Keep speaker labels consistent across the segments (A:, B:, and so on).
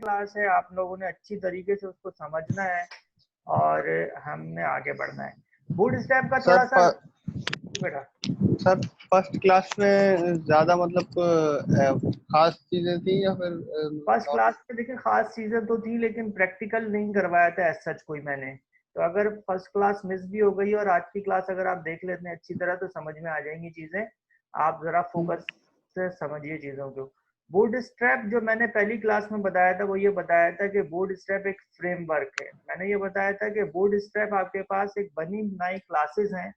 A: Class है, आप लोगों ने अच्छी तरीके से उसको समझना है और हमने आगे बढ़ना है। बूटस्ट्रैप का थोड़ा सा बेटा
B: सर फर्स्ट क्लास में ज्यादा मतलब खास चीजें थी या फिर
A: फर्स्ट
B: नॉर्मल?
A: क्लास में देखिए खास चीजें तो थी, लेकिन प्रैक्टिकल नहीं करवाया था एज सच कोई मैंने। तो अगर फर्स्ट क्लास मिस भी हो गई और आज की क्लास अगर आप देख लेते हैं अच्छी तरह तो समझ में आ जाएंगी चीजें। आप जरा फोकस से समझिए चीजों को। बूटस्ट्रैप जो मैंने पहली क्लास में बताया था वो ये बताया था कि बूटस्ट्रैप एक फ्रेमवर्क है। मैंने ये बताया था कि बूटस्ट्रैप आपके पास एक बनी बनाई क्लासेस हैं।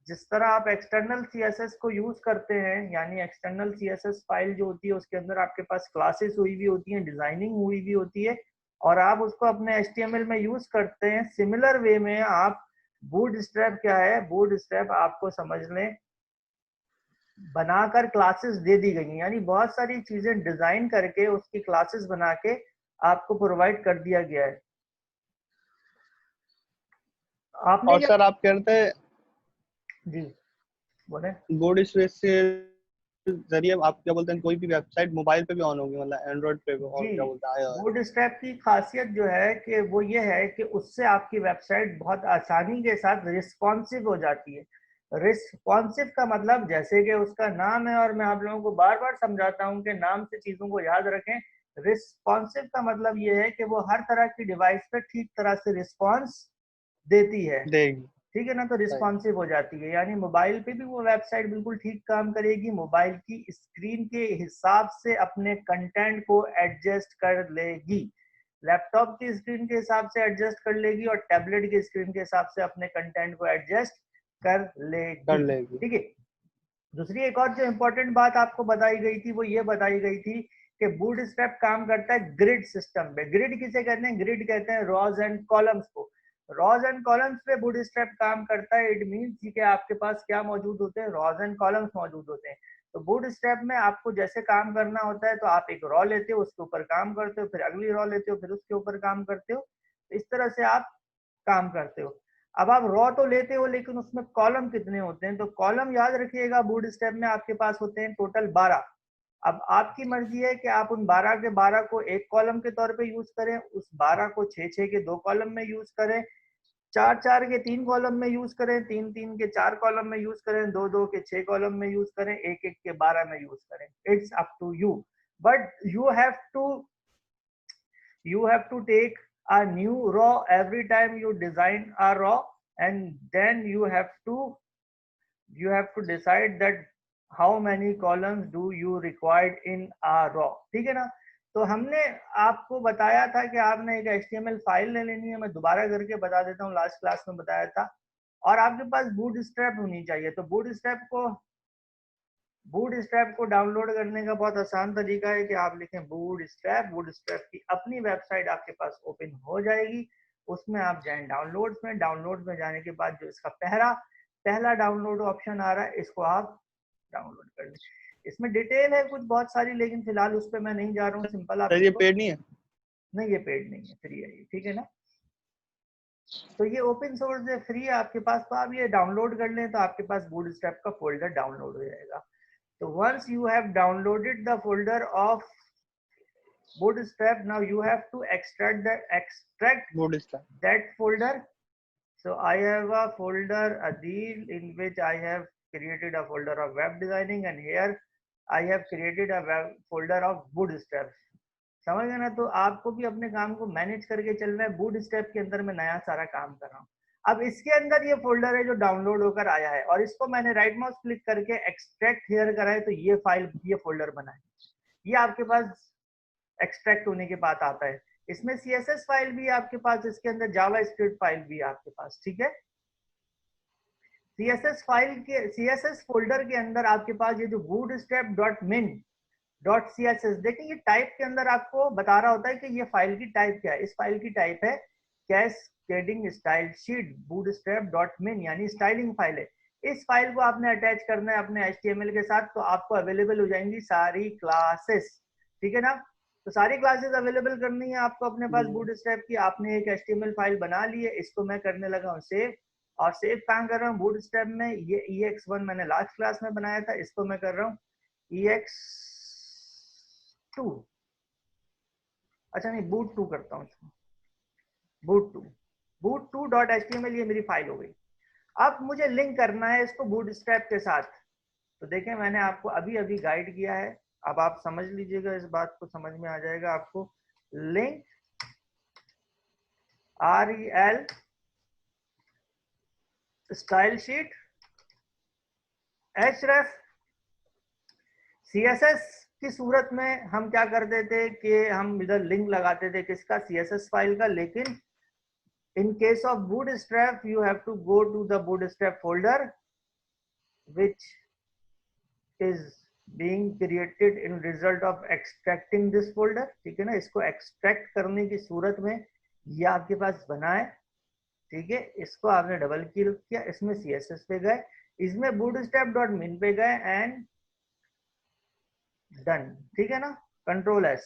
A: जिस तरह आप एक्सटर्नल सीएसएस को यूज करते हैं, यानी एक्सटर्नल सीएसएस फाइल जो होती है उसके अंदर आपके पास क्लासेस हुई भी होती हैं, डिजाइनिंग हुई भी होती है और आप उसको अपने एचटीएमएल में यूज करते हैं। सिमिलर वे में आप बूटस्ट्रैप क्या है, बूटस्ट्रैप आपको समझ लें बनाकर क्लासेस दे दी गई हैं, यानी बहुत सारी चीजें डिजाइन करके उसकी क्लासेस बना के आपको प्रोवाइड कर दिया गया है। आपने
B: और
A: क्या
B: सर आप कह रहे थे
A: जी बोले
B: बोर्ड स्पेस के जरिए आप क्या बोलते हैं कोई भी वेबसाइट मोबाइल पे भी ऑन होगी, मतलब एंड्रॉइड पे भी, और
A: जी।
B: क्या बोलते हैं iOS?
A: बूटस्ट्रैप की खासियत जो है कि वो ये है कि उससे आपकी वेबसाइट बहुत आसानी के साथ रिस्पॉन्सिव हो जाती है। रिस्पॉन्सिव का मतलब जैसे कि उसका नाम है, और मैं आप लोगों को बार बार समझाता हूँ कि नाम से चीजों को याद रखें। रिस्पॉन्सिव का मतलब ये है कि वो हर तरह की डिवाइस पे ठीक तरह से रिस्पॉन्स देती है।
B: देगी।
A: ठीक है ना, तो
B: सही।
A: रिस्पॉन्सिव हो जाती है, यानी मोबाइल पे भी वो वेबसाइट बिल्कुल ठीक काम करेगी, मोबाइल की स्क्रीन के हिसाब से अपने कंटेंट को एडजस्ट कर लेगी, लैपटॉप की स्क्रीन के हिसाब से एडजस्ट कर लेगी और टैबलेट की स्क्रीन के हिसाब से अपने कंटेंट को एडजस्ट कर
B: कर
A: लेगी।
B: लेगी।
A: ठीक है। दूसरी एक और जो इम्पोर्टेंट बात आपको बताई गई थी वो ये बताई गई थी कि बूटस्ट्रैप काम करता है ग्रिड सिस्टम पे। ग्रिड किसे कहते हैं? ग्रिड कहते हैं रॉज एंड कॉलम्स को। रॉज एंड कॉलम्स पे बूटस्ट्रैप काम करता है। इट मींस कि आपके पास क्या मौजूद होते हैं? रॉज एंड कॉलम्स मौजूद होते हैं। तो बूटस्ट्रैप में आपको जैसे काम करना होता है तो आप एक रॉ लेते हो, उसके ऊपर काम करते हो, फिर अगली रॉ लेते हो, फिर उसके ऊपर काम करते हो। इस तरह से आप काम करते हो। अब आप रॉ तो लेते हो लेकिन उसमें कॉलम कितने होते हैं? तो कॉलम याद रखिएगा, बूटस्ट्रैप में आपके पास होते हैं टोटल 12। अब आपकी मर्जी है कि आप उन 12 के 12 को एक कॉलम के तौर पे यूज करें, उस 12 को 6 के 2 कॉलम में यूज करें, 4 के 3 कॉलम में यूज करें, 3 के 4 कॉलम में यूज करें, 2 के 6 कॉलम में यूज करें, 1 के 12 में यूज करें। It's up to you. But you have to take a new raw every time you design a raw, and then you have to decide that how many columns do you required in a raw। ठीक है ना। तो हमने आपको बताया था कि आपने एक HTML फाइल ले लेनी है। मैं दोबारा करके बता देता हूँ, लास्ट क्लास में बताया था। और आपके पास बूटस्ट्रैप होनी चाहिए। तो बूटस्ट्रैप को डाउनलोड करने का बहुत आसान तरीका है कि आप लिखें बूटस्ट्रैप। बूटस्ट्रैप की अपनी वेबसाइट आपके पास ओपन हो जाएगी। उसमें आप जाएं डाउनलोड्स में। डाउनलोड्स में जाने के बाद जो इसका पहला डाउनलोड ऑप्शन आ रहा है, इसको आप डाउनलोड कर लें। इसमें डिटेल है कुछ बहुत सारी, लेकिन फिलहाल उस पर मैं नहीं जा रहा हूँ। सिंपल आप
B: सर ये
A: इसको,
B: पेड नहीं है?
A: नहीं ये पेड नहीं है, फ्री है ये। ठीक है ना। तो ये ओपन सोर्स है, फ्री है आपके पास, तो आप ये डाउनलोड कर लें तो आपके पास बूटस्ट्रैप का फोल्डर डाउनलोड हो जाएगा। So once you have downloaded the folder of Bootstrap, now you have to extract
B: board star.
A: that folder. So I have a folder Adil in which I have created a folder of web designing, and here I have created a web folder of Bootstrap। समझ गए ना। तो आपको भी अपने काम को manage करके चलना है। बूटस्ट्रैप के अंदर मैं नया सारा काम कर रहा हूँ। अब इसके अंदर ये फोल्डर है जो डाउनलोड होकर आया है, और इसको मैंने राइट माउस क्लिक करके एक्सट्रैक्ट हियर करा है, तो ये फाइल, ये फोल्डर बना है। ये आपके पास एक्सट्रैक्ट होने के बाद आता है। इसमें सीएसएस फाइल भी है आपके पास, इसके अंदर जावा स्क्रिप्ट फाइल भी है आपके पास। ठीक है। सीएसएस फोल्डर के अंदर आपके पास ये जो bootstrap.min.css, देखिए ये टाइप के अंदर आपको बता रहा होता है कि ये फाइल की टाइप क्या है। इस फाइल की टाइप है कैस्केडिंग स्टाइल शीट bootstrap.min, यानी स्टाइलिंग फाइल है। इस फाइल को आपने अटैच करना है अपने HTML के साथ, तो आपको अवेलेबल हो जाएंगी सारी क्लासेस। ठीक है ना। तो सारी क्लासेस अवेलेबल करनी है आपको अपने पास बूटस्ट्रैप की। आपने एक HTML फाइल बना ली है, इसको मैं करने लगा हूँ सेव। और सेव कहाँ कर रहा हूँ? बूटस्ट्रैप में। ये EX1 मैंने लास्ट क्लास में बनाया था, इसको मैं कर रहा हूँ EX2। अच्छा नहीं, boot 2 करता हूँ इसको, boot2.html, ये मेरी फाइल हो गई। अब मुझे लिंक करना है इसको बूटस्ट्रैप के साथ। तो देखें मैंने आपको अभी अभी गाइड किया है, अब आप समझ लीजिएगा, इस बात को समझ में आ जाएगा आपको। Link REL style sheet href। CSS की सूरत में हम क्या करते थे कि हम इधर लिंक लगाते थे किसका, CSS फाइल का, लेकिन in case of bootstrap you have to go to the bootstrap folder which is being created in result of extracting this folder। ठीक है ना, इसको एक्सट्रैक्ट करने की सूरत में ये आपके पास बना है, ठीक है। इसको आपने डबल क्लिक किया, इसमें CSS पे गए, इसमें bootstrap.min पे गए एंड डन, ठीक है ना। कंट्रोल S,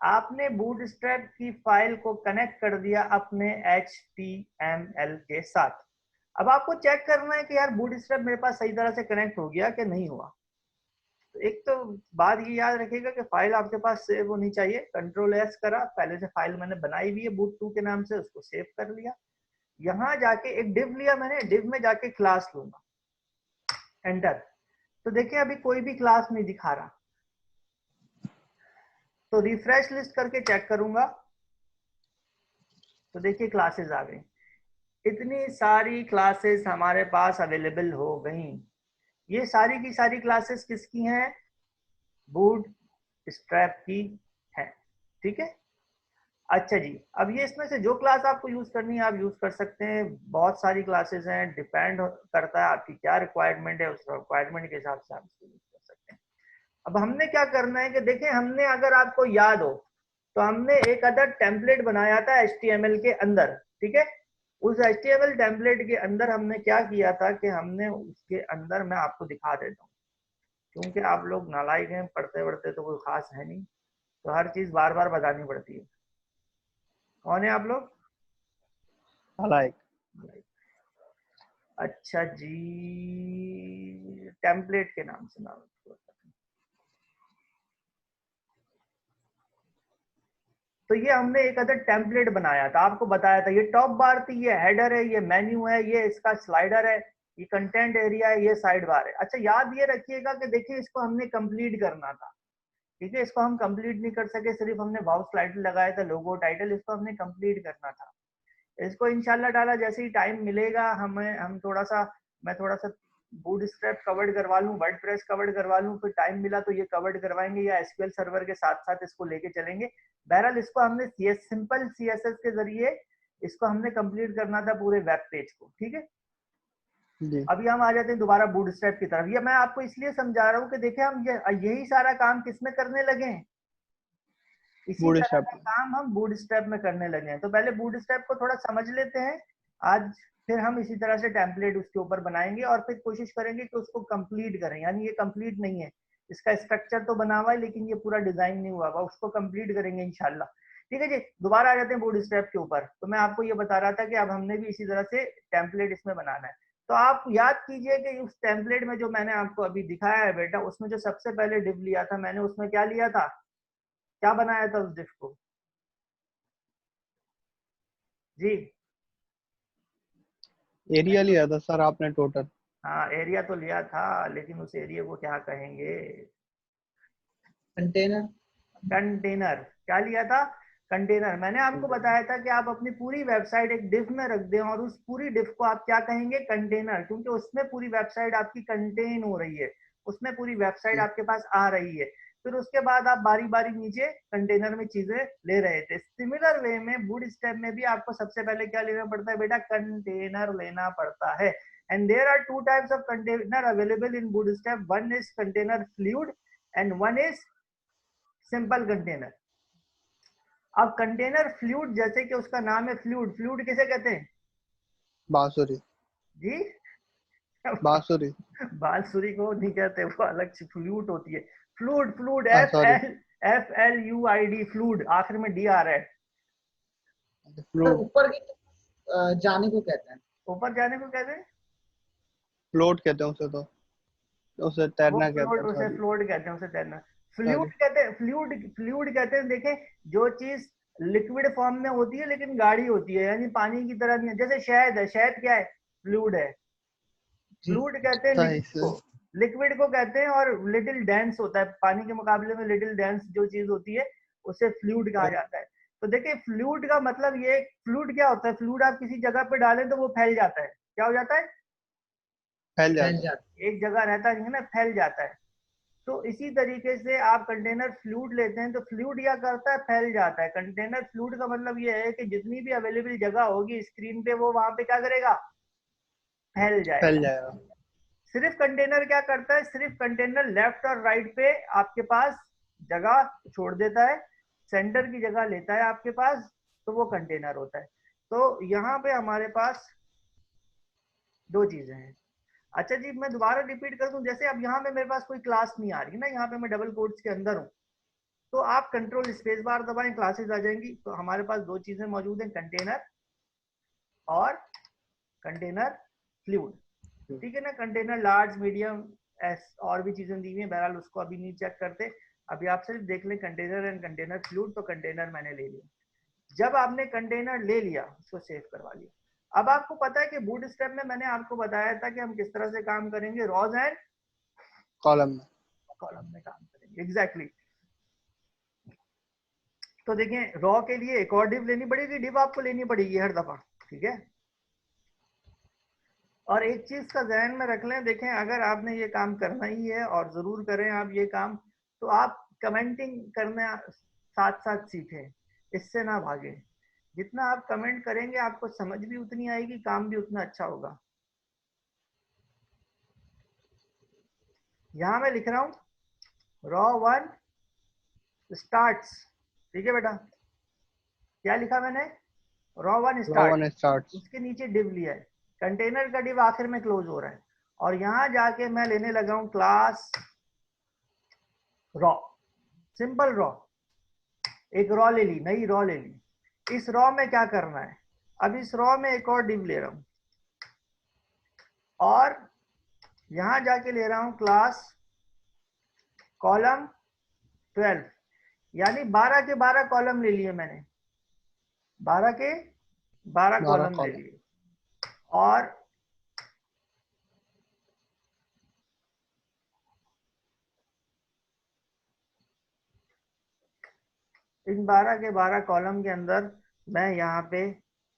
A: आपने बूटस्ट्रैप की फाइल को कनेक्ट कर दिया अपने HTML के साथ। अब आपको चेक करना है कि यार बूटस्ट्रैप मेरे पास सही तरह से कनेक्ट हो गया कि नहीं हुआ। तो एक तो बात ये याद रखिएगा कि फाइल आपके पास सेव होनी चाहिए। कंट्रोल S करा, पहले से फाइल मैंने बनाई हुई है boot2 के नाम से, उसको सेव कर लिया। यहाँ जाके एक डिव लिया मैंने, डिव में जाके क्लास लूंगा, एंटर। तो देखिए अभी कोई भी क्लास नहीं दिखा रहा, तो रिफ्रेश लिस्ट करके चेक करूंगा तो देखिए क्लासेस आ गई। इतनी सारी क्लासेस हमारे पास अवेलेबल हो गई। ये सारी की सारी क्लासेस किसकी हैं, बूट स्ट्रैप की है, ठीक है। अच्छा जी, अब ये इसमें से जो क्लास आपको यूज करनी है आप यूज कर सकते हैं। बहुत सारी क्लासेस हैं, डिपेंड करता है आपकी क्या रिक्वायरमेंट है, उस रिक्वायरमेंट के हिसाब से आप इसको यूज कर सकते हैं। अब हमने क्या करना है कि देखें, हमने अगर आपको याद हो तो हमने एक अदर टेम्पलेट बनाया था HTML के अंदर, ठीक है। उस HTML टेम्पलेट के अंदर हमने क्या किया था कि हमने उसके अंदर, मैं आपको दिखा देता हूँ क्योंकि आप लोग नालायक हैं, पढ़ते पढ़ते तो कोई खास है नहीं, तो हर चीज बार बार बतानी पड़ती है। कौन है आप लोग?
B: लाइक
A: अच्छा जी, टेम्पलेट के नाम से नाम, तो ये हमने एक अदर टेम्पलेट बनाया था, आपको बताया था। ये टॉप बार थी, ये हेडर है, ये मेन्यू है, ये इसका स्लाइडर है, ये कंटेंट एरिया है, ये साइड बार है। अच्छा याद ये रखिएगा कि देखिए इसको हमने कंप्लीट करना था, ठीक है। इसको हम कंप्लीट नहीं कर सके, सिर्फ हमने वाउ स्लाइडर लगाया था, लोगो टाइटल, इसको हमने कंप्लीट करना था। इसको इंशाल्लाह ताला जैसे ही टाइम मिलेगा हम थोड़ा सा, मैं थोड़ा सा बूटस्ट्रैप कवर्ड करवा लूँ, वर्डप्रेस कवर्ड करवा लूँ, फिर टाइम मिला तो ये कवर्ड करवाएंगे या SQL सर्वर के साथ साथ इसको लेके चलेंगे। बहरहाल इसको हमने सिंपल CSS के जरिए इसको हमने कंप्लीट करना था पूरे वेब पेज को, ठीक है।
B: जी।
A: अभी हम आ जाते हैं दोबारा बूटस्ट्रैप की तरफ। ये मैं आपको इसलिए समझा रहा हूँ कि देखिए हम यही सारा काम किसमें करने लगे हैं, इसी तरह
B: बूटस्ट्रैप।
A: का काम हम बूटस्ट्रैप में करने लगे हैं। तो पहले बूटस्ट्रैप को थोड़ा समझ लेते हैं आज, फिर हम इसी तरह से टेम्पलेट उसके ऊपर बनाएंगे और फिर कोशिश करेंगे कि उसको कंप्लीट करें। यानी ये कंप्लीट नहीं है, इसका स्ट्रक्चर तो बना हुआ है लेकिन ये पूरा डिजाइन नहीं हुआ, उसको कंप्लीट करेंगे इंशाल्लाह। ठीक है जी, दोबारा आ जाते हैं बूटस्ट्रैप के ऊपर। तो मैं आपको ये बता रहा था कि अब हमने भी इसी तरह से टेम्पलेट इसमें बनाना है। तो आप याद कीजिए कि उस टेम्पलेट में जो मैंने आपको अभी दिखाया है बेटा, उसमें जो सबसे पहले डिव लिया था मैंने, उसमें क्या लिया था, क्या बनाया था उस डिव को जी?
B: एरिया लिया था सर आपने टोटल।
A: हाँ एरिया तो लिया था, लेकिन उस एरिया को क्या कहेंगे,
C: कंटेनर।
A: कंटेनर। क्या लिया था, कंटेनर। मैंने आपको बताया था कि आप अपनी पूरी वेबसाइट एक डिव में रख दें और उस पूरी डिव को आप क्या कहेंगे, कंटेनर, क्योंकि उसमें पूरी वेबसाइट आपकी कंटेन हो रही है, उसमें पूरी वेबसाइट आपके पास आ रही है। फिर उसके बाद आप बारी बारी नीचे कंटेनर में चीजें ले रहे थे। सिमिलर वे में बूटस्ट्रैप में भी आपको सबसे पहले क्या लेना पड़ता है बेटा, कंटेनर लेना पड़ता है। and there are two types of container available in bootstrap, one is container fluid and one is simple container. अब कंटेनर फ्लूइड, जैसे कि उसका नाम है फ्लूइड, फ्लूइड किसे कहते हैं
B: बांसुरी।
A: जी?
B: बांसुरी।
A: बांसुरी को नहीं कहते, वो अलग से फ्लूइड होती है। Fluid, fluid,
B: sorry.
A: FLUID, fluid, आखिर में डी आ रहा है।
B: फ्लोट।
C: ऊपर जाने को कहते हैं।
A: ऊपर जाने को कहते हैं,
B: फ्लोट कहते हैं उसे, तो उसे
A: वो
B: तैरना कहते
A: फ्लोट,
B: हैं,
A: उसे
B: सॉरी।
A: फ्लोट कहते हैं, उसे तैरना। फ्लूइड कहते हैं, फ्लूइड कहते हैं, देखें जो चीज लिक्विड फॉर्म में होती है लेकिन गाढ़ी होती है, यानी पानी की तरह नहीं है। जैसे शहद है, शहद क्या है? फ्लूइड है। फ्लूइड कहते हैं लिक्विड को कहते हैं, और लिटिल डेंस होता है, पानी के मुकाबले में लिटिल डेंस जो चीज होती है उसे फ्लूइड कहा जाता है। तो देखिए फ्लूइड का मतलब ये, फ्लूइड क्या होता है? फ्लूइड आप किसी जगह पे डालें तो वो फैल जाता है। क्या हो जाता है?
B: फैल जाता है।
A: एक जगह रहता नहीं है ना, फैल जाता है। तो इसी तरीके से आप कंटेनर फ्लूइड लेते हैं तो फ्लूइड क्या करता है? फैल जाता है। कंटेनर फ्लूइड का मतलब ये है कि जितनी भी अवेलेबल जगह होगी स्क्रीन पे वो वहां पे क्या करेगा? फैल जाएगा। सिर्फ कंटेनर क्या करता है? सिर्फ कंटेनर लेफ्ट और राइट पे आपके पास जगह छोड़ देता है, सेंटर की जगह लेता है आपके पास, तो वो कंटेनर होता है। तो यहाँ पे हमारे पास दो चीजें हैं। अच्छा जी, मैं दोबारा रिपीट कर दूं, जैसे अब यहाँ पे मेरे पास कोई क्लास नहीं आ रही ना, यहाँ पे मैं डबल कोट्स के अंदर हूँ, तो आप कंट्रोल स्पेस बार दबाएं, क्लासेस आ जाएंगी। तो हमारे पास दो चीजें मौजूद हैं, कंटेनर और कंटेनर फ्लूइड। ठीक है ना? कंटेनर लार्ज, मीडियम, एस और भी चीजें दी हुई हैं, बहरहाल उसको अभी नहीं चेक करते। अभी आप सिर्फ देख लें कंटेनर एंड कंटेनर फ्लूइड। तो कंटेनर मैंने ले लिया। जब आपने कंटेनर ले लिया, उसको सेव करवा लिया। अब आपको पता है कि बूटस्ट्रैप में मैंने आपको बताया था कि हम किस तरह से काम करेंगे, रॉज एंड
B: कॉलम
A: में काम करेंगे। एग्जैक्टली। तो देखें रॉ के लिए एक और डिव लेनी पड़ेगी, डिव आपको लेनी पड़ेगी हर दफा। ठीक है? और एक चीज का ध्यान में रख लें, देखें अगर आपने ये काम करना ही है, और जरूर करें आप ये काम, तो आप कमेंटिंग करना साथ साथ सीखें, इससे ना भागें। जितना आप कमेंट करेंगे आपको समझ भी उतनी आएगी, काम भी उतना अच्छा होगा। यहां मैं लिख रहा हूं रॉ 1 स्टार्ट्स। ठीक है बेटा? क्या लिखा मैंने? Raw 1 start. उसके नीचे डिव लिया है, कंटेनर का डिव आखिर में क्लोज हो रहा है, और यहां जाके मैं लेने लगा हूं क्लास रॉ, सिंपल रॉ। एक रॉ ले ली, नई रॉ ले ली। इस रॉ में क्या करना है? अब इस रॉ में एक और डिव ले रहा हूं, और यहां जाके ले रहा हूं क्लास कॉलम 12, यानी 12 के 12 कॉलम ले लिए मैंने, 12 के 12 कॉलम ले लिए। और इन 12 के 12 कॉलम के अंदर मैं यहाँ पे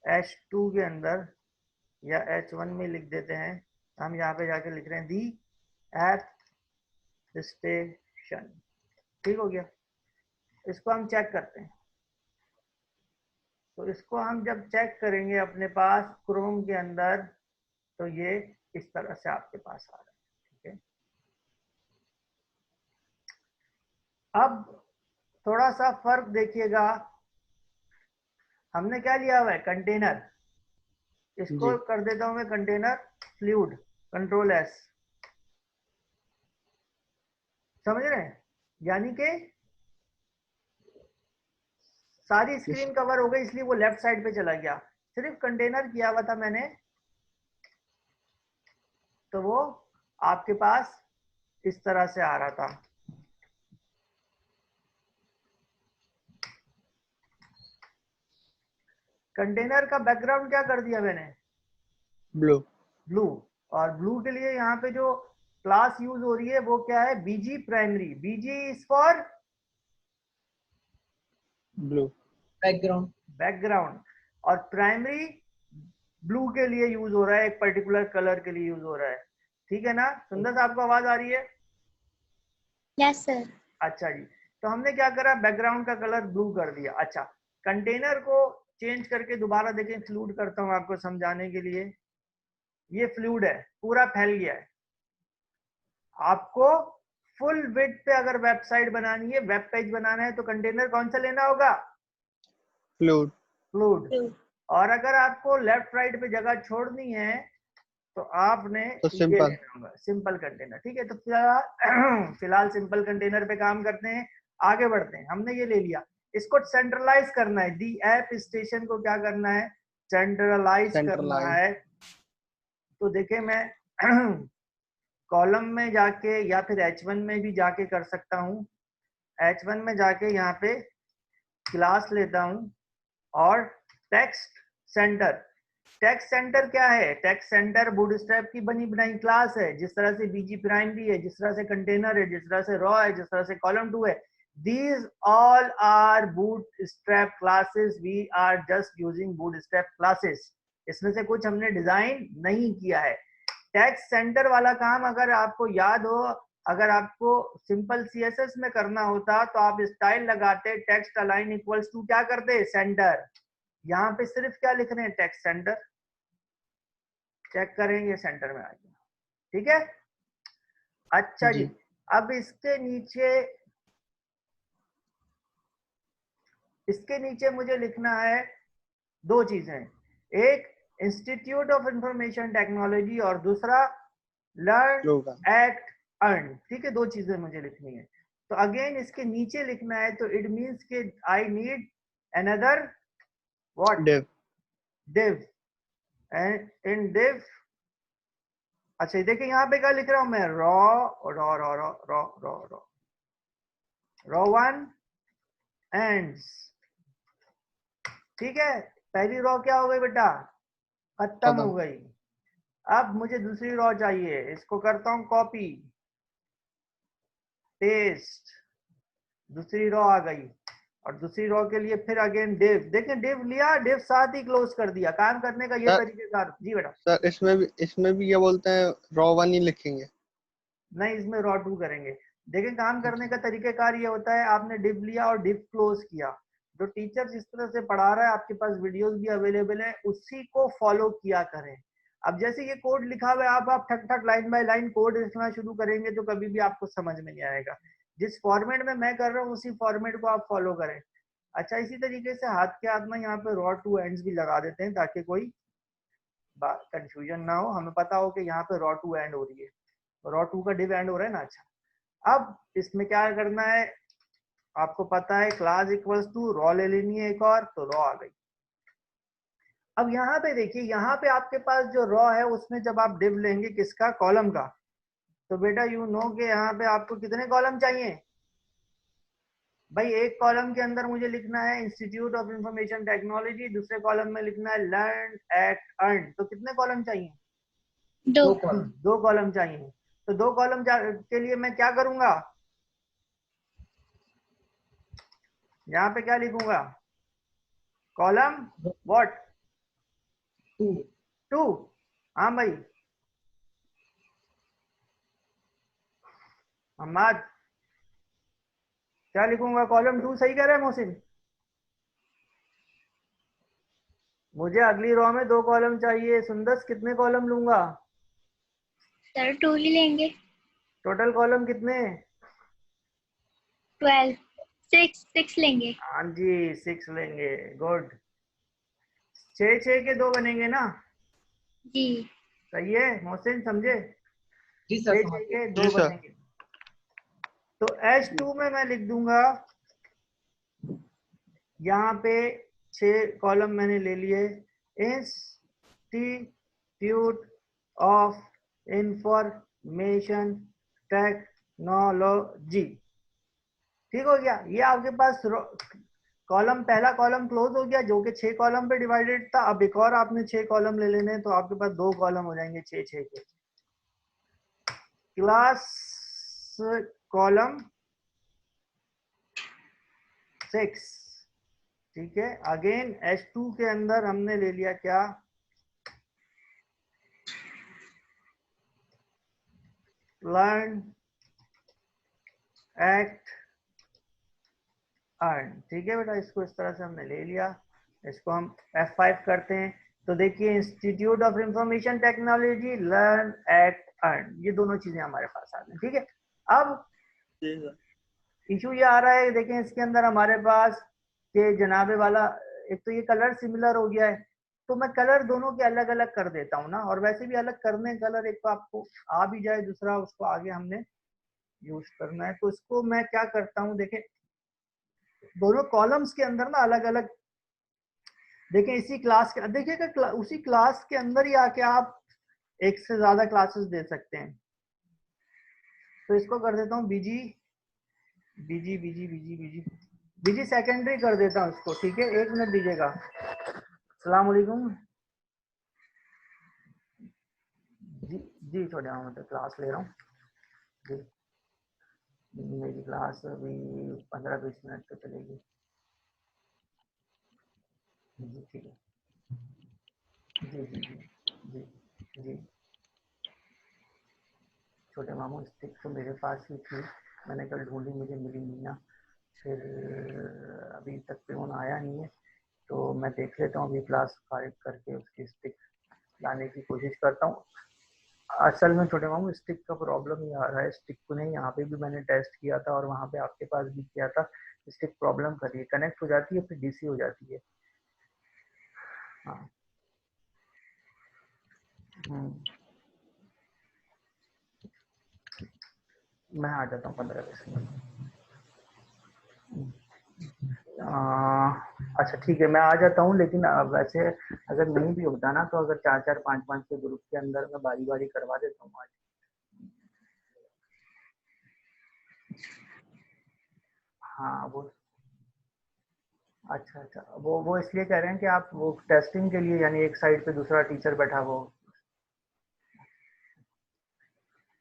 A: H2 के अंदर, या H1 में लिख देते हैं, हम यहाँ पे जाके लिख रहे हैं दी एप स्टेशन। ठीक हो गया? इसको हम चेक करते हैं। तो इसको हम जब चेक करेंगे अपने पास क्रोम के अंदर, तो ये इस तरह से आपके पास आ रहा है। ठीक है? अब थोड़ा सा फर्क देखिएगा, हमने क्या लिया हुआ है? कंटेनर। इसको कर देता हूं मैं कंटेनर फ्लूइड, कंट्रोल एस। समझ रहे हैं? यानी कि सारी स्क्रीन कवर हो गई, इसलिए वो लेफ्ट साइड पे चला गया। सिर्फ कंटेनर किया हुआ था मैंने, तो वो आपके पास इस तरह से आ रहा था। कंटेनर का बैकग्राउंड क्या कर दिया मैंने? ब्लू। और ब्लू के लिए यहाँ पे जो क्लास यूज हो रही है वो क्या है? BG primary. BG is for
B: blue,
A: background. और प्राइमरी ब्लू के लिए यूज हो रहा है, एक पर्टिकुलर कलर के लिए यूज हो रहा है। ठीक है ना? सुंदर साहब को आवाज आ रही है?
D: Yes sir.
A: अच्छा जी, तो हमने क्या करा? बैकग्राउंड का कलर ब्लू कर दिया। अच्छा, कंटेनर को चेंज करके दोबारा देखें, फ्लूइड करता हूं आपको समझाने के लिए। ये फ्लूइड है, पूरा फैल गया है। आपको फुल विड्थ पे अगर वेबसाइट बनानी है, वेब पेज बनाना है, तो कंटेनर कौन सा लेना होगा? फ्लूइड। और अगर आपको लेफ्ट राइट पे जगह छोड़नी है तो आपने
B: तो
A: ये लेना होगा, सिंपल कंटेनर। ठीक है? तो फिलहाल सिंपल कंटेनर पे काम करते हैं, आगे बढ़ते हैं। हमने ये ले लिया, इसको सेंट्रलाइज करना है। दी ऐप स्टेशन को क्या करना है? सेंट्रलाइज करना है। तो देखें मैं कॉलम में जाके या फिर H1 में भी जाके कर सकता हूं, H1 में जाके यहाँ पे क्लास लेता हूँ और टेक्स्ट सेंटर। टेक्स्ट सेंटर क्या है? टेक्स्ट सेंटर बूटस्ट्रैप की बनी बनाई क्लास है, जिस तरह से बीजी प्राइम भी है, जिस तरह से कंटेनर है, जिस तरह से रॉ है, जिस तरह से कॉलम 2 है। These all are bootstrap classes. We are just using bootstrap classes. इसमें से कुछ हमने डिजाइन नहीं किया है। टेक्स्ट सेंटर वाला काम अगर आपको याद हो, अगर आपको सिंपल सीएसएस में करना होता तो आप स्टाइल लगाते, टेक्स्ट अलाइन इक्वल्स टू क्या करते, सेंटर। यहाँ पे सिर्फ क्या लिख रहे हैं, टेक्स्ट सेंटर। चेक करेंगे सेंटर में आ गया, ठीक है। अच्छा जी, अब इसके नीचे मुझे लिखना है दो चीजें, एक इंस्टीट्यूट ऑफ इंफॉर्मेशन टेक्नोलॉजी और दूसरा लर्न एक्ट अर्न। ठीक है, दो चीजें मुझे लिखनी है। तो अगेन इसके नीचे लिखना है, तो इट मींस के I need another what, div and in div। अच्छा देखिए यहाँ पे क्या लिख रहा हूं मैं, रॉ 1 एंड्स। ठीक है, पहली रॉ क्या हो गई बेटा, खत्म हो गई। अब मुझे दूसरी रॉ चाहिए, इसको करता हूं कॉपी पेस्ट, दूसरी रॉ आ गई। और दूसरी रॉ के लिए फिर अगेन div। देखें div लिया, div साथ ही क्लोज कर दिया। काम करने का ये तरीकेकार। जी बेटा
B: सर इसमें भी क्या बोलते हैं, रॉ 1 ही लिखेंगे?
A: नहीं, इसमें रॉ 2 करेंगे। देखें काम करने का तरीकेकार ये होता है, आपने div लिया और div क्लोज किया। जो टीचर जिस तरह से पढ़ा रहा है, आपके पास वीडियोस भी अवेलेबल है, उसी को फॉलो किया करें। अब जैसे ये कोड लिखा हुआ है, आप ठक ठक लाइन बाय लाइन कोड लिखना शुरू करेंगे तो कभी भी आपको समझ में नहीं आएगा। जिस फॉर्मेट में मैं कर रहा हूँ उसी फॉर्मेट को आप फॉलो करें। अच्छा, इसी तरीके से हाथ के हाथ में यहाँ पे रॉ 2 एंड्स भी लगा देते हैं ताकि कोई कंफ्यूजन ना हो, हमें पता हो कि यहाँ पे रॉ 2 एंड हो रही है, रॉ 2 का डिव एंड हो रहा है ना। अच्छा, अब इसमें क्या करना है, आपको पता है क्लास इक्वल्स टू रॉ ले लेनी है एक और, तो रॉ आ गई। अब यहाँ पे देखिए, यहाँ पे आपके पास जो रॉ है उसमें जब आप डिव लेंगे किसका, कॉलम का, तो बेटा यू नो के यहाँ पे आपको कितने कॉलम चाहिए भाई। एक कॉलम के अंदर मुझे लिखना है इंस्टीट्यूट ऑफ इंफॉर्मेशन टेक्नोलॉजी, दूसरे कॉलम में लिखना है लर्न एक्ट अर्न। तो कितने कॉलम चाहिए, दो कॉलम चाहिए। तो दो कॉलम के लिए मैं क्या करूंगा, यहाँ पे क्या लिखूंगा, कॉलम व्हाट 2। हाँ भाई अहमद, क्या लिखूंगा, कॉलम 2 सही कह रहे हैं मोहसिन। मुझे अगली रो में दो कॉलम चाहिए। सुंदस कितने कॉलम लूंगा,
D: सर 2 ही लेंगे।
A: टोटल कॉलम कितने,
D: 12, 6 लेंगे।
A: हाँ जी 6 लेंगे, गुड। 6 के 2 बनेंगे ना
D: जी
A: सही है मोहसिन, समझे।
C: जी सर
A: 6 के 2 बनेंगे। तो H2 में मैं लिख दूंगा, यहाँ पे 6 कॉलम मैंने ले लिए, इंस्टीट्यूट ऑफ इंफॉर्मेशन टेक्नोलॉजी। ठीक हो गया, ये आपके पास कॉलम, पहला कॉलम क्लोज हो गया जो कि 6 कॉलम पे डिवाइडेड था। अब एक और आपने 6 कॉलम ले लेने, तो आपके पास 2 कॉलम हो जाएंगे 6 के। क्लास कॉलम 6, ठीक है। अगेन H2 के अंदर हमने ले लिया क्या, लर्न एक्ट अर्न। ठीक है बेटा, इसको इस तरह से हमने ले लिया, इसको हम F5 करते हैं। तो देखिए institute of information technology learn act earn, ये दोनों चीजें हमारे पास आ गई। ठीक है, अब इशू ये आ रहा है, देखें इसके अंदर हमारे पास के जनाबे वाला, एक तो ये कलर सिमिलर हो गया है, तो मैं कलर दोनों के अलग अलग कर देता हूँ ना। और वैसे भी अलग करने कलर, एक तो आपको आ भी जाए, दूसरा उसको आगे हमने यूज करना है। तो इसको मैं क्या करता हूँ, देखें दोनों कॉलम्स के अंदर ना अलग अलग, देखें इसी क्लास के, देखिएगा उसी क्लास के अंदर ही आके आप एक से ज्यादा क्लासेस दे सकते हैं। तो इसको कर देता हूँ बीजी बीजी बीजी बीजी बीजी बीजी सेकेंडरी कर देता हूँ इसको, ठीक है, 1 मिनट दीजिएगा। अस्सलाम वालेकुम जी। जी छोटे मामू, तो क्लास ले रहा हूँ जी। मेरी क्लास अभी 15-20 मिनट तो चलेगी जी, ठीक है। जी जी जी जी जी। छोटे मामू स्टिक तो मेरे पास ही थी, मैंने कल ढूंढी, मुझे मिली नहीं ना, फिर अभी तक फोन आया नहीं है, तो मैं देख लेता हूँ अभी क्लास फाइव करके उसकी स्टिक लाने की कोशिश करता हूँ। असल में छोटे मामू स्टिक का प्रॉब्लम ये आ रहा है, स्टिक को नहीं, यहाँ पे भी मैंने टेस्ट किया था और वहाँ पे आपके पास भी किया था, स्टिक प्रॉब्लम कर रही है, कनेक्ट हो जाती है फिर डीसी हो जाती है। हाँ मैं आ जाता हूँ 15-20 मिनट। अच्छा ठीक है, मैं आ जाता हूँ, लेकिन वैसे अगर नहीं भी होता ना, तो अगर 4-4 5-5 के ग्रुप के अंदर मैं बारी बारी करवा देता हूँ आज। हाँ वो अच्छा अच्छा, वो इसलिए कह रहे हैं कि आप वो टेस्टिंग के लिए, यानी एक साइड पे दूसरा टीचर बैठा हो।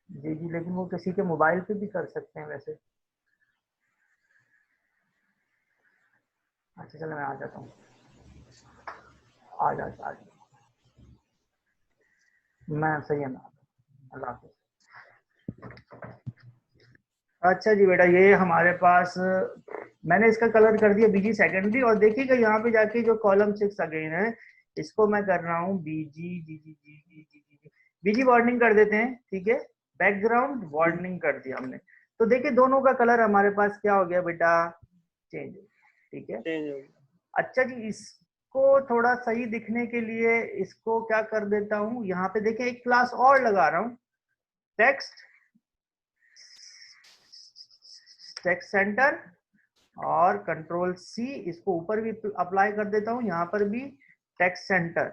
A: जी जी, लेकिन वो किसी के मोबाइल पे भी कर सकते हैं वैसे। अच्छा चलो मैं आ जाता हूँ, आ जाता मैं सही है, मैं अल्लाह हाफिज़। अच्छा जी बेटा, ये हमारे पास मैंने इसका कलर कर दिया बीजी सेकेंडरी, और देखिएगा यहाँ पे जाके जो कॉलम 6 अगेन है, इसको मैं कर रहा हूँ बीजी जी जी जी जी जी जी बीजी वार्निंग कर देते हैं, ठीक है, बैकग्राउंड वार्निंग कर दिया हमने। तो देखिए दोनों का कलर हमारे पास क्या हो गया बेटा, चेंज, ठीक है।
B: चेंज हो गया।
A: अच्छा जी, इसको थोड़ा सही दिखने के लिए इसको क्या कर देता हूँ, यहाँ पे देखिए एक क्लास और लगा रहा हूँ, टेक्स्ट टेक्स्ट सेंटर, और कंट्रोल सी, इसको ऊपर भी अप्लाई कर देता हूँ, यहाँ पर भी टेक्स्ट सेंटर।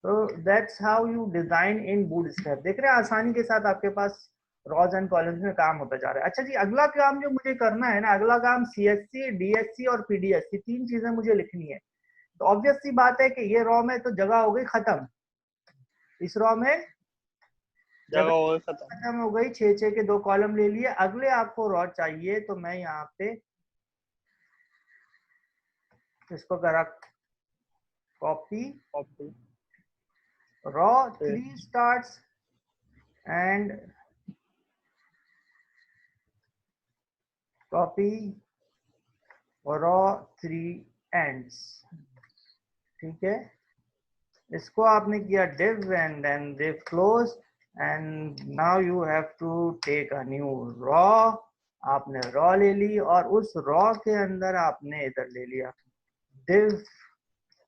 A: तो that's how you design in bootstrap. देख रहे हैं आसानी के साथ आपके पास रॉज एंड कॉलम्स में काम होता जा रहा है। अच्छा जी, अगला काम जो मुझे करना है ना, अगला काम सीएससी, डीएससी और पीडीएससी, 3 चीजें मुझे लिखनी है। तो ऑब्वियस सी बात है कि ये रॉ में तो जगह हो गई खत्म, इस रॉ में
B: जगह
A: जगह
B: हो गई खत्म।
A: खत्म हो गई, 6-6 के 2 कॉलम ले लिए। अगले आपको रॉ चाहिए, तो मैं यहाँ पे इसको करा कॉपी,
B: कॉपी
A: raw
B: फिर
A: 3 starts and copy raw 3 ends, ठीक है। इसको आपने किया div and then div close, and now you have to take a new raw। आपने raw ले ली और उस raw के अंदर आपने इधर ले लिया div,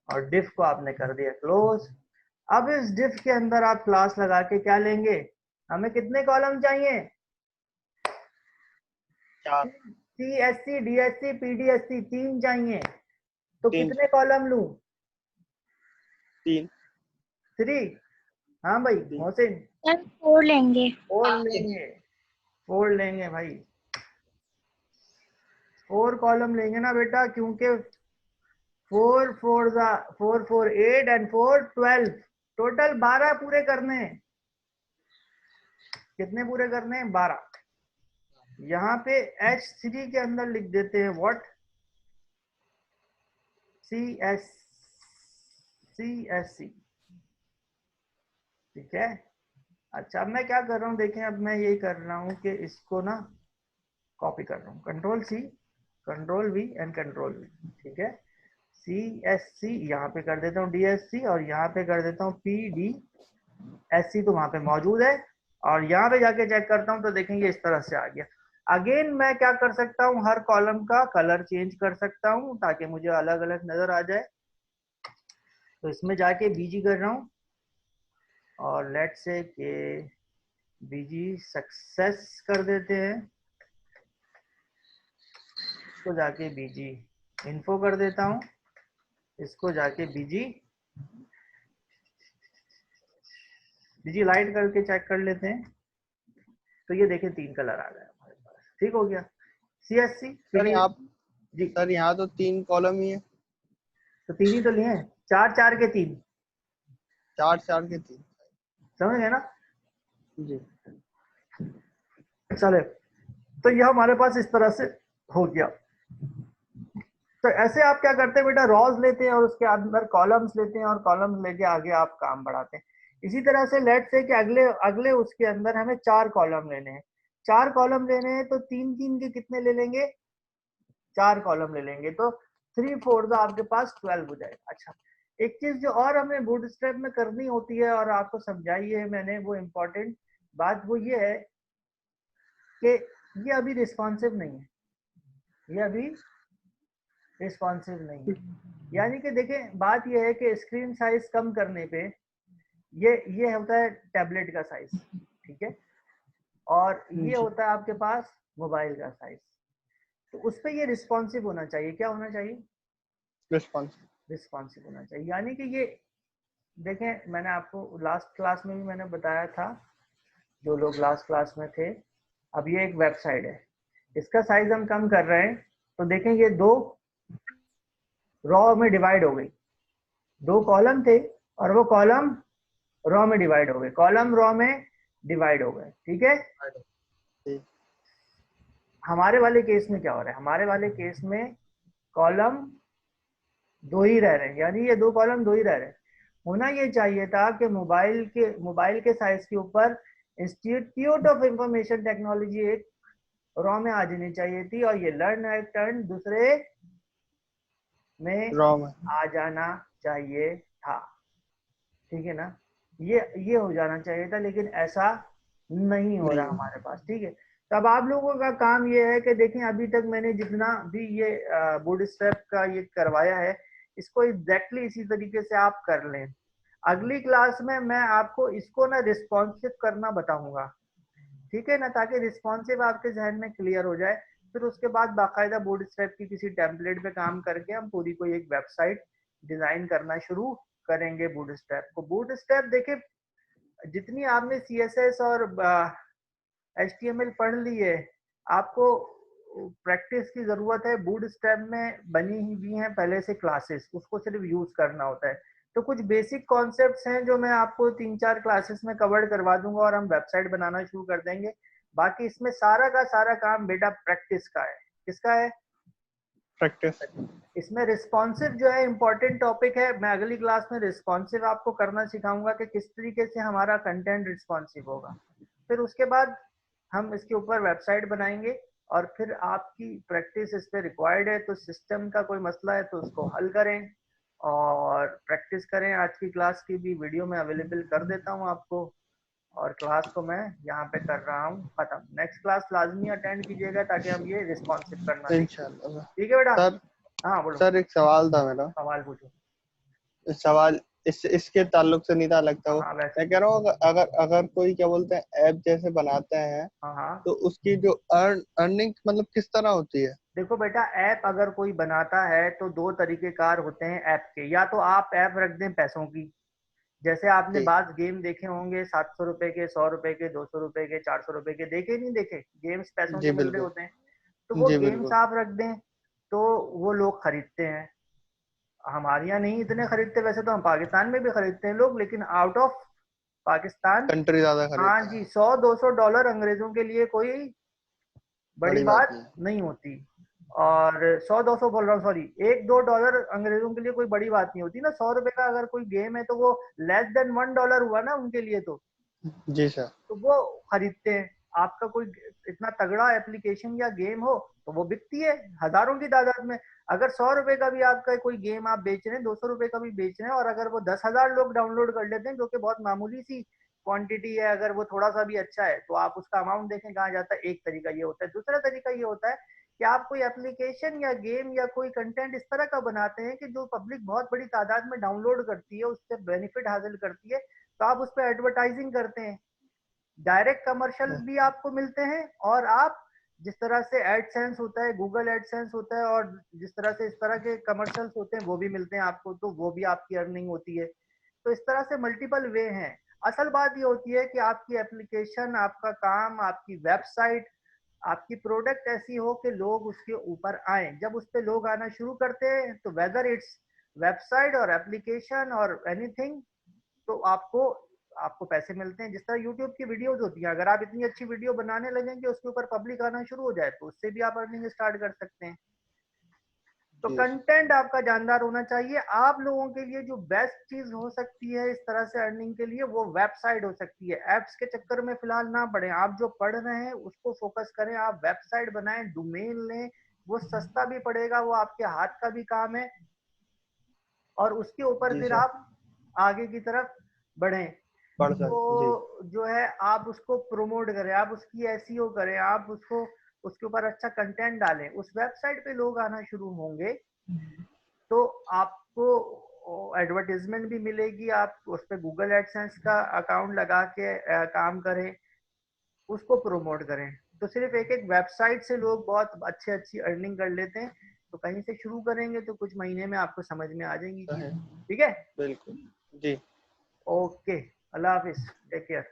A: और div को आपने कर दिया close। अब इस div के अंदर आप क्लास लगा के क्या लेंगे, हमें कितने कॉलम चाहिए,
B: चार,
A: सीएससी डीएससी पीडीएससी 3 चाहिए, तो
B: 3
A: कितने कॉलम लूं,
B: 3
A: 3। हाँ भाई
B: 3
A: मोहसिन,
D: सर 4 लेंगे।
A: 4
C: हाँ जी।
A: लेंगे, 4 लेंगे भाई, 4 कॉलम लेंगे ना बेटा, क्योंकि 4 4 8 एंड 4 12, टोटल 12 पूरे करने हैं। कितने पूरे करने हैं, 12। यहाँ पे H3 के अंदर लिख देते हैं व्हाट, CSC, ठीक है। अच्छा अब मैं क्या कर रहा हूँ, देखें, अब मैं ये कर रहा हूँ कि इसको ना कॉपी कर रहा हूँ, control C, control V and control V, ठीक है। CSC यहाँ पे कर देता हूँ DSC, और यहाँ पे कर देता हूँ PDSC, तो वहां पे मौजूद है। और यहाँ पे जाके चेक करता हूँ तो देखेंगे इस तरह से आ गया। अगेन मैं क्या कर सकता हूँ, हर कॉलम का कलर चेंज कर सकता हूँ ताकि मुझे अलग अलग नजर आ जाए। तो इसमें जाके बीजी कर रहा हूँ, और लेट्स से के बीजी सक्सेस कर देते हैं, इसको जाके बीजी इन्फो कर देता हूँ, इसको जाके बीजी बीजी लाइट करके चेक कर लेते हैं। तो ये देखें 3 कलर आ गए हमारे पास, ठीक हो गया। CSC
B: सर यहाँ
A: जी।
B: सर यहाँ तो 3 कॉलम ही है।
A: तो 3 ही तो लिए हैं, 4 के 3,
B: 4 के 3।
A: समझ गए ना?
B: जी
A: चले, तो यह हमारे पास इस तरह से हो गया। तो ऐसे आप क्या करते हैं बेटा, रॉज लेते हैं और उसके अंदर कॉलम्स लेते हैं और कॉलम्स लेके आगे आप काम बढ़ाते हैं। इसी तरह से लेट्स से कि अगले अगले उसके अंदर हमें 4 कॉलम लेने हैं। 4 कॉलम लेने हैं तो 3 के कितने ले लेंगे, 4 कॉलम ले लेंगे, तो 3/4 आपके पास 12 हो जाएगा। अच्छा, एक चीज जो और हमें बूटस्ट्रैप में करनी होती है और आपको समझाई है मैंने, वो इम्पोर्टेंट बात वो ये है कि ये अभी रिस्पॉन्सिव नहीं है, ये अभी रिस्पॉन्सिव नहीं है। यानी कि देखें, बात ये है कि स्क्रीन साइज कम करने पे ये होता है टैबलेट का साइज, ठीक है, और ये होता है आपके पास मोबाइल का साइज। तो उस पर ये रिस्पॉन्सिव होना चाहिए। क्या होना चाहिए? रिस्पॉन्सिव होना चाहिए। यानी कि ये देखें, मैंने आपको लास्ट क्लास में भी मैंने बताया था, जो लोग लास्ट क्लास में थे, अब ये एक वेबसाइट है, इसका साइज हम कम कर रहे हैं, तो देखें ये 2 रॉ में डिवाइड हो गई, 2 कॉलम थे और वो कॉलम रॉ में डिवाइड हो गए, कॉलम रॉ में डिवाइड हो गए, ठीक है। हमारे वाले केस में क्या हो रहा है, हमारे वाले केस में कॉलम 2 ही रह रहे हैं, यानी ये 2 कॉलम 2 ही रह रहे हैं। होना ये चाहिए था कि मोबाइल के साइज के ऊपर इंस्टीट्यूट ऑफ इंफॉर्मेशन टेक्नोलॉजी एक रॉ में आ जानी चाहिए थी और ये लर्न एट टर्न दूसरे में आ जाना चाहिए था, ठीक है ना। ये हो जाना चाहिए था, लेकिन ऐसा नहीं हो रहा हमारे पास, ठीक है। तो अब आप लोगों का काम ये है कि देखें, अभी तक मैंने जितना भी ये बूटस्ट्रैप का ये करवाया है, इसको एग्जैक्टली इसी तरीके से आप कर लें। अगली क्लास में मैं आपको इसको ना रिस्पॉन्सिव करना बताऊंगा, ठीक है ना, ताकि रिस्पॉन्सिव आपके जहन में क्लियर हो जाए। फिर उसके बाद बाकायदा बूटस्ट्रैप की किसी टेम्पलेट पे काम करके हम पूरी कोई एक वेबसाइट डिजाइन करना शुरू करेंगे बूटस्ट्रैप को। बूटस्ट्रैप देखिए, जितनी आपने CSS और HTML पढ़ ली है, आपको प्रैक्टिस की जरूरत है। बूटस्ट्रैप में बनी हुई हैं पहले से क्लासेस, उसको सिर्फ यूज करना होता है। तो कुछ बेसिक कॉन्सेप्ट्स हैं जो मैं आपको 3-4 क्लासेस में कवर करवा दूंगा और हम वेबसाइट बनाना शुरू कर देंगे। बाकी इसमें सारा का सारा काम बेटा प्रैक्टिस का है। किसका है?
B: प्रैक्टिस।
A: इसमें रिस्पॉन्सिव जो है इम्पोर्टेंट टॉपिक है। मैं अगली क्लास में रिस्पॉन्सिव आपको करना सिखाऊंगा कि किस तरीके से हमारा कंटेंट रिस्पॉन्सिव होगा। फिर उसके बाद हम इसके ऊपर वेबसाइट बनाएंगे और फिर आपकी प्रैक्टिस इस पे रिक्वायर्ड है, तो सिस्टम का कोई मसला है तो उसको हल करें और प्रैक्टिस करें। आज की क्लास की भी वीडियो मैं अवेलेबल कर देता हूँ आपको, और क्लास को मैं यहाँ पे कर रहा हूँ खत्म। नेक्स्ट क्लास लाजमी अटेंड कीजिएगा ताकि हम ये रिस्पॉन्सिव करना सीखें,
B: इंशाल्लाह।
A: ठीक है बेटा?
B: सर
A: हाँ बोलो,
B: सर एक सवाल था मेरा।
A: सवाल पूछो।
B: सवाल इसके ताल्लुक से नहीं था लगता हो।
A: हाँ वैसे,
B: मैं कह रहा हूँ अगर अगर कोई क्या बोलते हैं ऐप जैसे बनाते हैं,
A: हाँ हाँ,
B: तो उसकी जो अर्निंग मतलब किस तरह होती है?
A: देखो बेटा, ऐप अगर कोई बनाता है तो 2 तरीकेकार होते हैं ऐप के। या तो आप ऐप रख दें पैसों की, जैसे आपने
B: जी
A: बात गेम देखे होंगे, 700 रुपए के, 100 रुपए के, 200 रुपए के, 400 रुपए के, देखे नहीं देखे? गेम्स पैसों
B: जी
A: के मिल रहे
B: बिल्कुल।
A: होते हैं, तो वो
B: जी
A: गेम्स
B: बिल्कुल।
A: आप रख दें तो वो लोग खरीदते हैं। हमारे यहाँ नहीं इतने खरीदते, वैसे तो हम पाकिस्तान में भी खरीदते हैं लोग, लेकिन आउट ऑफ पाकिस्तान,
B: कंट्री ज्यादा
A: हाँ
B: खरीदते
A: जी,
B: हैं।
A: 100-200 डॉलर अंग्रेजों के लिए कोई बड़ी
B: बड़ी बात
A: बात
B: नहीं है।
A: नहीं होती। और 100-200 बोल रहा हूँ, सॉरी, 1-2 डॉलर अंग्रेजों के लिए कोई बड़ी बात नहीं होती ना। 100 रुपए का अगर कोई गेम है तो वो लेस देन $1 हुआ ना उनके लिए,
B: जी सर।
A: तो वो खरीदते हैं। आपका कोई इतना तगड़ा एप्लीकेशन या गेम हो तो वो बिकती है हजारों की तादाद में। अगर 100 रुपए का भी आपका कोई गेम आप बेच रहे हैं, 200 रुपए का भी बेच रहे हैं, और अगर वो 10,000 लोग डाउनलोड कर लेते हैं, जो कि बहुत मामूली सी क्वांटिटी है, अगर वो थोड़ा सा भी अच्छा है, तो आप उसका अमाउंट देखें कहाँ जाता है। एक तरीका ये होता है। दूसरा तरीका ये होता है कि आप कोई एप्लीकेशन या गेम या कोई कंटेंट इस तरह का बनाते हैं कि जो पब्लिक बहुत बड़ी तादाद में डाउनलोड करती है, उससे बेनिफिट हासिल करती है, तो आप उस पर एडवर्टाइजिंग करते हैं। डायरेक्ट कमर्शियल भी आपको मिलते हैं, और आप जिस तरह से एडसेंस होता है, गूगल एडसेंस होता है, और जिस तरह से इस तरह के कमर्शियल्स होते हैं वो भी मिलते हैं आपको, तो वो भी आपकी अर्निंग होती है। तो इस तरह से मल्टीपल वे हैं। असल बात ये होती है कि आपकी एप्लीकेशन, आपका काम, आपकी वेबसाइट, आपकी प्रोडक्ट ऐसी हो कि लोग उसके ऊपर आए। जब उस पे लोग आना शुरू करते हैं तो वेदर इट्स वेबसाइट और एप्लीकेशन और एनीथिंग, तो आपको आपको पैसे मिलते हैं। जिस तरह यूट्यूब की वीडियोस होती हैं, अगर आप इतनी अच्छी वीडियो बनाने लगेंगे उसके ऊपर पब्लिक आना शुरू हो जाए तो उससे भी आप अर्निंग स्टार्ट कर सकते हैं। तो
B: जी
A: कंटेंट आपका जानदार होना चाहिए। आप लोगों के लिए जो बेस्ट चीज हो सकती है इस तरह से अर्निंग के लिए, वो वेबसाइट हो सकती है। एप्स के चक्कर में फिलहाल ना पड़े, आप जो पढ़ रहे हैं उसको फोकस करें। आप वेबसाइट बनाएं, डोमेन लें, वो सस्ता भी पड़ेगा, वो आपके हाथ का भी काम है, और उसके ऊपर
B: जी
A: फिर
B: सर,
A: आप आगे की तरफ बढ़ें।
B: पढ़
A: तो
B: सकते जी।
A: जो है आप उसको प्रमोट करें, आप उसकी एसईओ करें, आप उसको उसके ऊपर अच्छा कंटेंट डालें, उस वेबसाइट पे लोग आना शुरू होंगे तो आपको एडवर्टीजमेंट भी मिलेगी। आप उस पर गूगल एडसेंस का अकाउंट लगा के काम करें, उसको प्रमोट करें। तो सिर्फ एक एक वेबसाइट से लोग बहुत अच्छी अच्छी अर्निंग कर लेते हैं। तो कहीं से शुरू करेंगे तो कुछ महीने में आपको समझ में आ जाएंगी चीजें। ठीक है,
B: बिल्कुल जी।
A: ओके, अल्लाह हाफिज, टेक केयर।